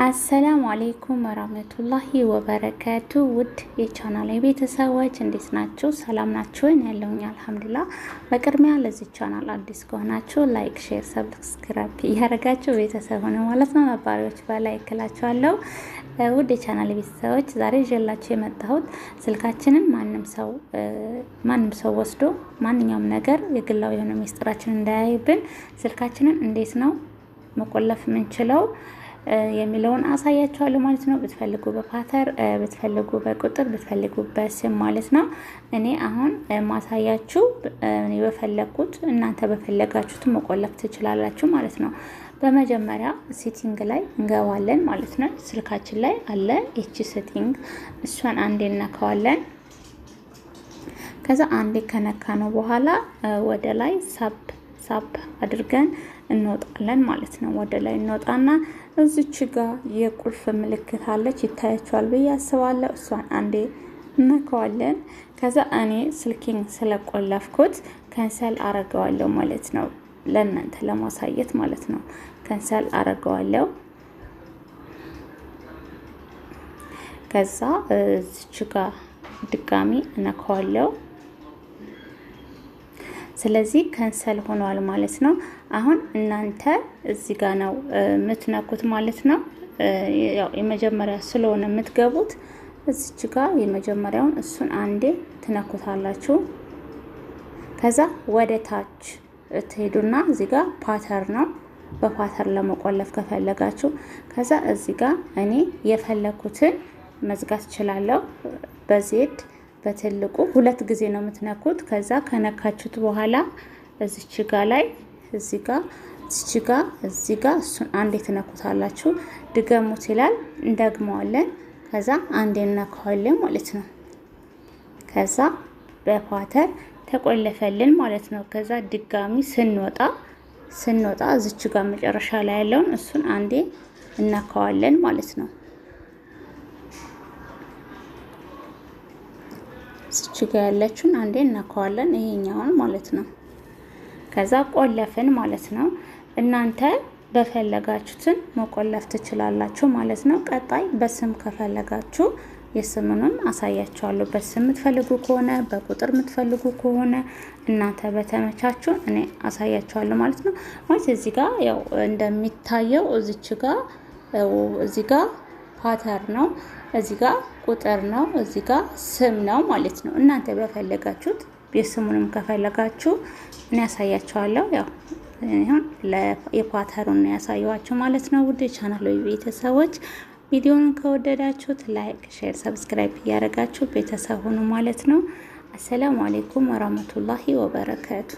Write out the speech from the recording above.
አሰላሙ አለይኩም ወራህመቱላሂ ወበረካቱ። ውድ የቻናሌ ቤተሰቦች እንዴት ናችሁ? ሰላም ናችሁ? ያለውኝ አልሐምዱሊላህ። በቅድሚያ ለዚህ ቻናል አዲስ ከሆናችሁ ላይክ፣ ሼር፣ ሰብስክራይብ ያደረጋችሁ ቤተሰብ ሆነ ማለት ነው። ነባሪዎች በላይክ እላችኋለሁ። ውድ የቻናሌ ቤተሰቦች ዛሬ ይዤላችሁ የመጣሁት ስልካችንን ማንም ሰው ወስዶ ማንኛውም ነገር የግላዊ የሆነ ሚስጥራችንን እንዳያይብን ስልካችንን እንዴት ነው መቆለፍ የምንችለው የሚለውን አሳያችኋለሁ ማለት ነው። ብትፈልጉ በፓተር ብትፈልጉ በቁጥር ብትፈልጉ በስም ማለት ነው። እኔ አሁን ማሳያችሁ እኔ በፈለኩት እናንተ በፈለጋችሁት መቆለፍ ትችላላችሁ ማለት ነው። በመጀመሪያ ሴቲንግ ላይ እንገባለን ማለት ነው። ስልካችን ላይ አለ እቺ ሴቲንግ፣ እሷን አንዴ እናከዋለን። ከዛ አንዴ ከነካ ነው በኋላ ወደ ላይ ሳብ አድርገን እንወጣለን ማለት ነው። ወደ ላይ እንወጣና እዚች ጋር የቁልፍ ምልክት አለች፣ ይታያችኋል ብዬ አስባለሁ። እሷን አንዴ እናከዋለን። ከዛ እኔ ስልኬን ስለቆለፍኩት ከንሰል አረጋዋለሁ ማለት ነው፣ ለእናንተ ለማሳየት ማለት ነው። ከንሰል አረጋዋለሁ። ከዛ እዚች ጋር ድጋሚ እናከዋለሁ። ስለዚህ ከንሰል ሆኗል ማለት ነው። አሁን እናንተ እዚህ ጋር ነው የምትነኩት ማለት ነው። ያው የመጀመሪያ ስለሆነ የምትገቡት እዚች ጋር የመጀመሪያውን እሱን አንዴ ትነኩታላችሁ። ከዛ ወደ ታች ትሄዱና እዚህ ጋር ፓተር ነው፣ በፓተር ለመቆለፍ ከፈለጋችሁ ከዛ እዚህ ጋር እኔ የፈለኩትን መዝጋት እችላለሁ። በዜድ በትልቁ 2 ጊዜ ነው የምትነኩት። ከዛ ከነካችሁት በኋላ እዚች ጋር ላይ እዚህ ጋር እሱን አንዴ ትነኩታላችሁ። ድገሙት ይላል፣ እንደግመዋለን። ከዛ አንዴ እናከዋለን ማለት ነው። ከዛ በፓተር ተቆለፈልን ማለት ነው። ከዛ ድጋሚ ስንወጣ እዚች ጋር መጨረሻ ላይ ያለውን እሱን አንዴ እናከዋለን ማለት ነው። እዚች ጋር ያለችውን አንዴ እናከዋለን፣ ይሄኛውን ማለት ነው። ከዛ ቆለፍን ማለት ነው። እናንተ በፈለጋችሁትን መቆለፍ ትችላላችሁ ማለት ነው። ቀጣይ በስም ከፈለጋችሁ የስሙንም አሳያችኋለሁ። በስም የምትፈልጉ ከሆነ በቁጥር የምትፈልጉ ከሆነ እናንተ በተመቻችሁ እኔ አሳያችኋለሁ ማለት ነው። ማለት እዚህ ጋር ያው እንደሚታየው እዚህ ጋር ፓተር ነው፣ እዚህ ጋር ቁጥር ነው፣ እዚህ ጋር ስም ነው ማለት ነው። እናንተ በፈለጋችሁት የስሙንም ከፈለጋችሁ እኔ ያሳያችኋለሁ። ያው ይሁን የፓተሩን ያሳየዋችሁ ማለት ነው። ውድ ቻናል ቤተሰቦች ቪዲዮውን ከወደዳችሁት ላይክ፣ ሼር፣ ሰብስክራይብ ያደርጋችሁ ቤተሰብ ሁኑ ማለት ነው። አሰላሙ አለይኩም ወራህመቱላሂ ወበረካቱ።